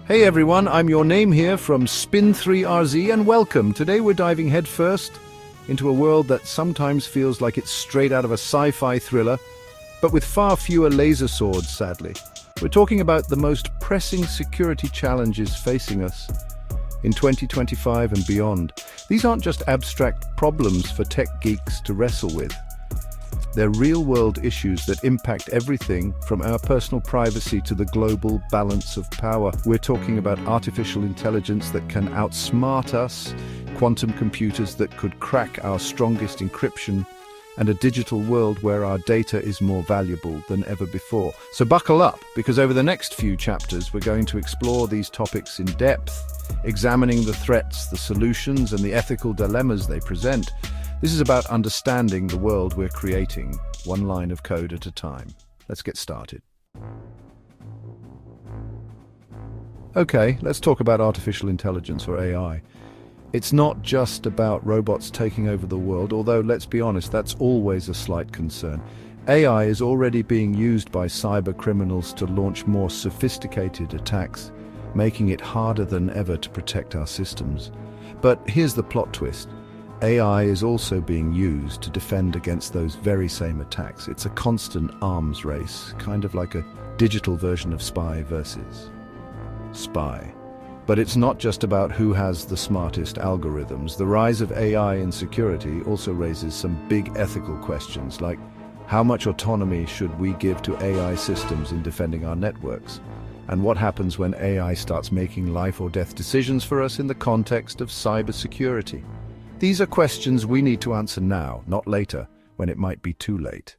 Hey everyone, I'm your name here from Spin3RZ and welcome. Today we're diving headfirst into a world that sometimes feels like it's straight out of a sci-fi thriller, but with far fewer laser swords, sadly. We're talking about the most pressing security challenges facing us in 2025 and beyond. These aren't just abstract problems for tech geeks to wrestle with. They're real-world issues that impact everything from our personal privacy to the global balance of power. We're talking about artificial intelligence that can outsmart us, quantum computers that could crack our strongest encryption, and a digital world where our data is more valuable than ever before. So buckle up, because over the next few chapters we're going to explore these topics in depth, examining the threats, the solutions, and the ethical dilemmas they present. This is about understanding the world we're creating, one line of code at a time. Let's get started. Okay, let's talk about artificial intelligence, or AI. It's not just about robots taking over the world, although let's be honest, that's always a slight concern. AI is already being used by cyber criminals to launch more sophisticated attacks, making it harder than ever to protect our systems. But here's the plot twist. AI is also being used to defend against those very same attacks. It's a constant arms race, kind of like a digital version of spy versus spy. But it's not just about who has the smartest algorithms. The rise of AI in security also raises some big ethical questions, like how much autonomy should we give to AI systems in defending our networks? And what happens when AI starts making life or death decisions for us in the context of cybersecurity? These are questions we need to answer now, not later, when it might be too late.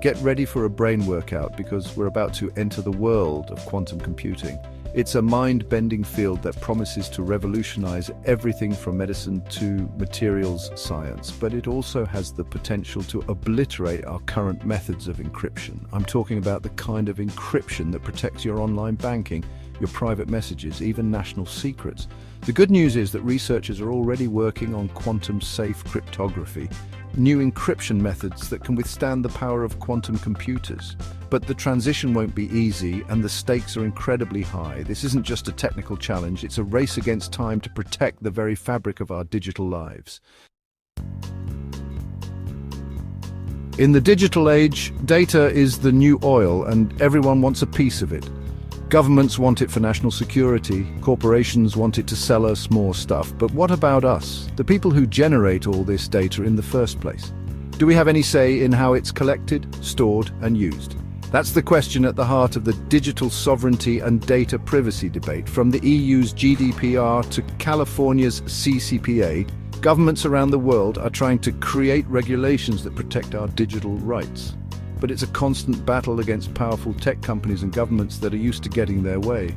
Get ready for a brain workout, because we're about to enter the world of quantum computing. It's a mind-bending field that promises to revolutionize everything from medicine to materials science, but it also has the potential to obliterate our current methods of encryption. I'm talking about the kind of encryption that protects your online banking, your private messages, even national secrets. The good news is that researchers are already working on quantum-safe cryptography, new encryption methods that can withstand the power of quantum computers. But the transition won't be easy, and the stakes are incredibly high. This isn't just a technical challenge, it's a race against time to protect the very fabric of our digital lives. In the digital age, data is the new oil, and everyone wants a piece of it. Governments want it for national security, corporations want it to sell us more stuff. But what about us, the people who generate all this data in the first place? Do we have any say in how it's collected, stored, and used? That's the question at the heart of the digital sovereignty and data privacy debate. From the EU's GDPR to California's CCPA, governments around the world are trying to create regulations that protect our digital rights. But it's a constant battle against powerful tech companies and governments that are used to getting their way.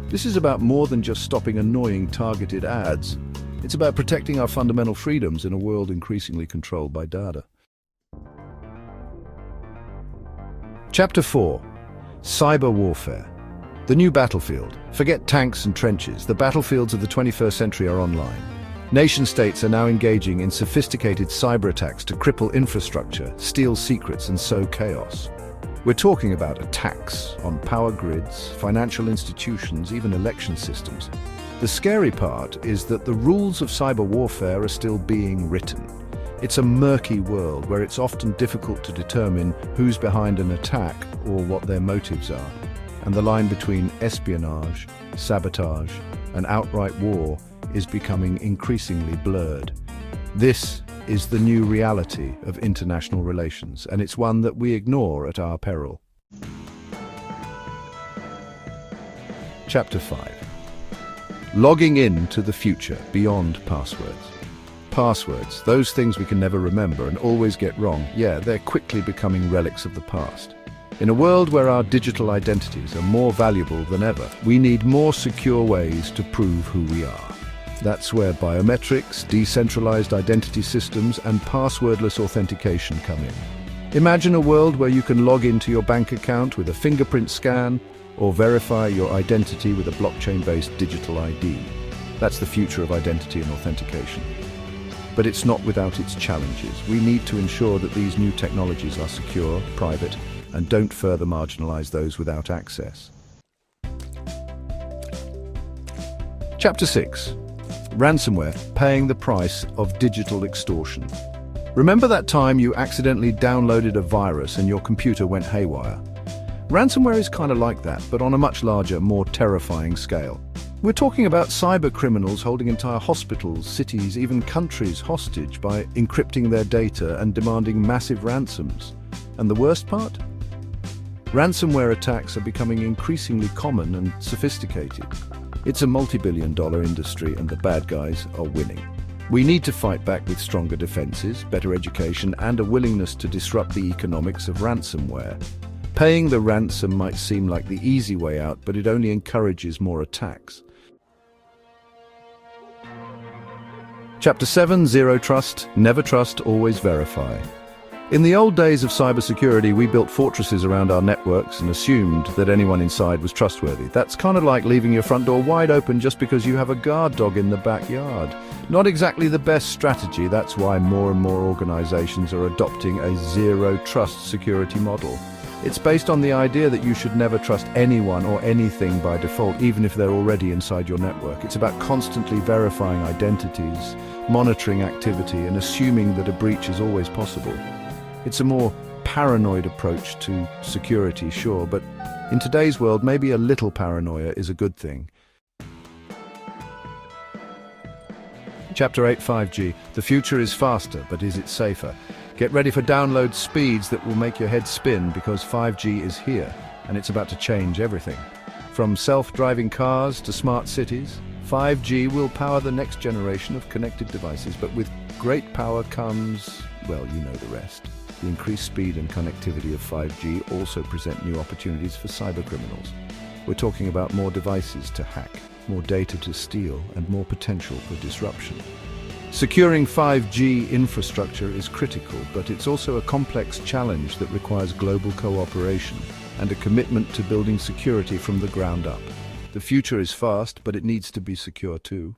This is about more than just stopping annoying targeted ads. It's about protecting our fundamental freedoms in a world increasingly controlled by data. Chapter 4. Cyber Warfare. The new battlefield. Forget tanks and trenches. The battlefields of the 21st century are online. Nation-states are now engaging in sophisticated cyber attacks to cripple infrastructure, steal secrets, and sow chaos. We're talking about attacks on power grids, financial institutions, even election systems. The scary part is that the rules of cyber warfare are still being written. It's a murky world where it's often difficult to determine who's behind an attack or what their motives are. And the line between espionage, sabotage, and outright war is becoming increasingly blurred. This is the new reality of international relations, and it's one that we ignore at our peril. Chapter 5. Logging in to the future beyond passwords. Passwords, those things we can never remember and always get wrong, they're quickly becoming relics of the past. In a world where our digital identities are more valuable than ever, we need more secure ways to prove who we are. That's where biometrics, decentralized identity systems, and passwordless authentication come in. Imagine a world where you can log into your bank account with a fingerprint scan or verify your identity with a blockchain-based digital ID. That's the future of identity and authentication. But it's not without its challenges. We need to ensure that these new technologies are secure, private, and don't further marginalize those without access. Chapter 6. Ransomware, paying the price of digital extortion. Remember that time you accidentally downloaded a virus and your computer went haywire? Ransomware is kind of like that, but on a much larger, more terrifying scale. We're talking about cyber criminals holding entire hospitals, cities, even countries hostage by encrypting their data and demanding massive ransoms. And the worst part? Ransomware attacks are becoming increasingly common and sophisticated. It's a multi-billion-dollar industry and the bad guys are winning. We need to fight back with stronger defenses, better education, and a willingness to disrupt the economics of ransomware. Paying the ransom might seem like the easy way out, but it only encourages more attacks. Chapter 7. Zero Trust. Never trust, always verify. In the old days of cybersecurity, we built fortresses around our networks and assumed that anyone inside was trustworthy. That's kind of like leaving your front door wide open just because you have a guard dog in the backyard. Not exactly the best strategy. That's why more and more organizations are adopting a zero-trust security model. It's based on the idea that you should never trust anyone or anything by default, even if they're already inside your network. It's about constantly verifying identities, monitoring activity, and assuming that a breach is always possible. It's a more paranoid approach to security, sure, but in today's world, maybe a little paranoia is a good thing. Chapter 8. 5G. The future is faster, but is it safer? Get ready for download speeds that will make your head spin because 5G is here, and it's about to change everything. From self-driving cars to smart cities, 5G will power the next generation of connected devices, but with great power comes, well, you know the rest. The increased speed and connectivity of 5G also present new opportunities for cybercriminals. We're talking about more devices to hack, more data to steal, and more potential for disruption. Securing 5G infrastructure is critical, but it's also a complex challenge that requires global cooperation and a commitment to building security from the ground up. The future is fast, but it needs to be secure too.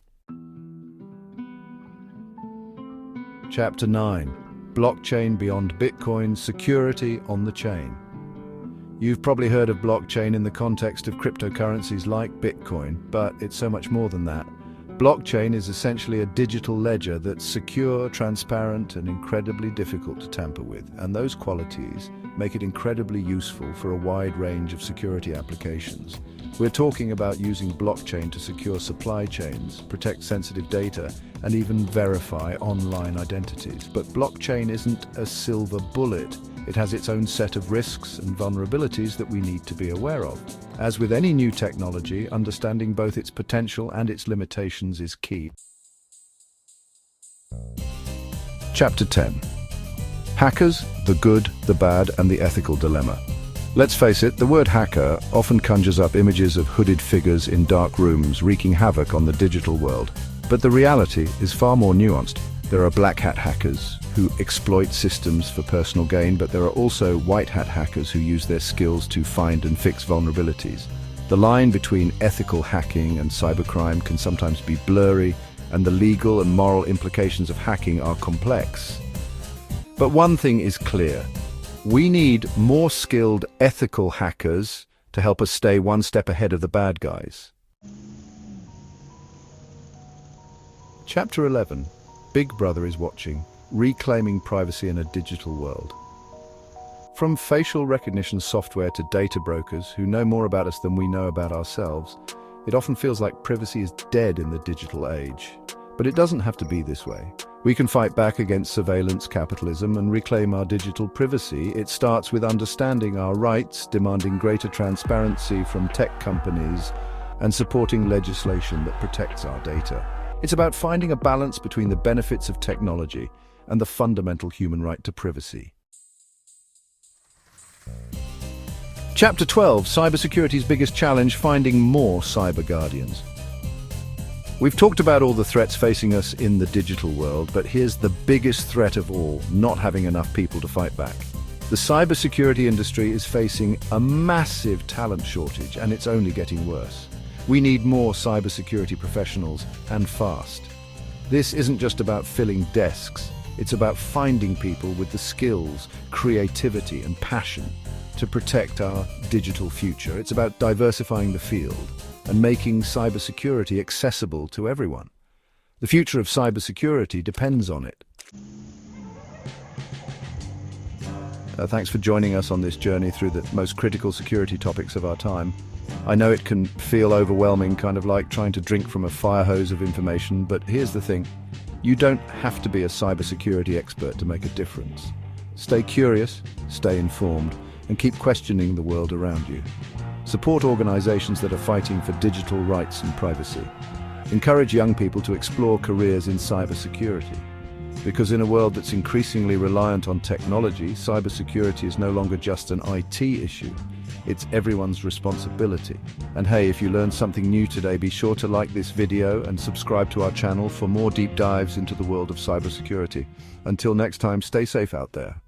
Chapter 9. Blockchain beyond Bitcoin, security on the chain. You've probably heard of blockchain in the context of cryptocurrencies like Bitcoin, but it's so much more than that. Blockchain is essentially a digital ledger that's secure, transparent, and incredibly difficult to tamper with, and those qualities make it incredibly useful for a wide range of security applications. We're talking about using blockchain to secure supply chains, protect sensitive data, and even verify online identities. But blockchain isn't a silver bullet. It has its own set of risks and vulnerabilities that we need to be aware of. As with any new technology, understanding both its potential and its limitations is key. Chapter 10. Hackers, the good, the bad, and the ethical dilemma. Let's face it, the word hacker often conjures up images of hooded figures in dark rooms wreaking havoc on the digital world. But the reality is far more nuanced. There are black hat hackers who exploit systems for personal gain, but there are also white hat hackers who use their skills to find and fix vulnerabilities. The line between ethical hacking and cybercrime can sometimes be blurry, and the legal and moral implications of hacking are complex. But one thing is clear. We need more skilled ethical hackers to help us stay one step ahead of the bad guys. Chapter 11. Big Brother is watching, reclaiming privacy in a digital world. From facial recognition software to data brokers who know more about us than we know about ourselves, it often feels like privacy is dead in the digital age. But it doesn't have to be this way. We can fight back against surveillance capitalism and reclaim our digital privacy. It starts with understanding our rights, demanding greater transparency from tech companies, and supporting legislation that protects our data. It's about finding a balance between the benefits of technology and the fundamental human right to privacy. Chapter 12. Cybersecurity's biggest challenge, finding more cyber guardians. We've talked about all the threats facing us in the digital world, but here's the biggest threat of all, not having enough people to fight back. The cybersecurity industry is facing a massive talent shortage, and it's only getting worse. We need more cybersecurity professionals, and fast. This isn't just about filling desks. It's about finding people with the skills, creativity, and passion. to protect our digital future. It's about diversifying the field and making cybersecurity accessible to everyone. The future of cybersecurity depends on it. Thanks for joining us on this journey through the most critical security topics of our time. I know it can feel overwhelming, kind of like trying to drink from a fire hose of information, but here's the thing. You don't have to be a cybersecurity expert to make a difference. Stay curious, stay informed, and keep questioning the world around you. Support organizations that are fighting for digital rights and privacy. Encourage young people to explore careers in cybersecurity. Because in a world that's increasingly reliant on technology, cybersecurity is no longer just an IT issue. It's everyone's responsibility. And hey, if you learned something new today, be sure to like this video and subscribe to our channel for more deep dives into the world of cybersecurity. Until next time, stay safe out there.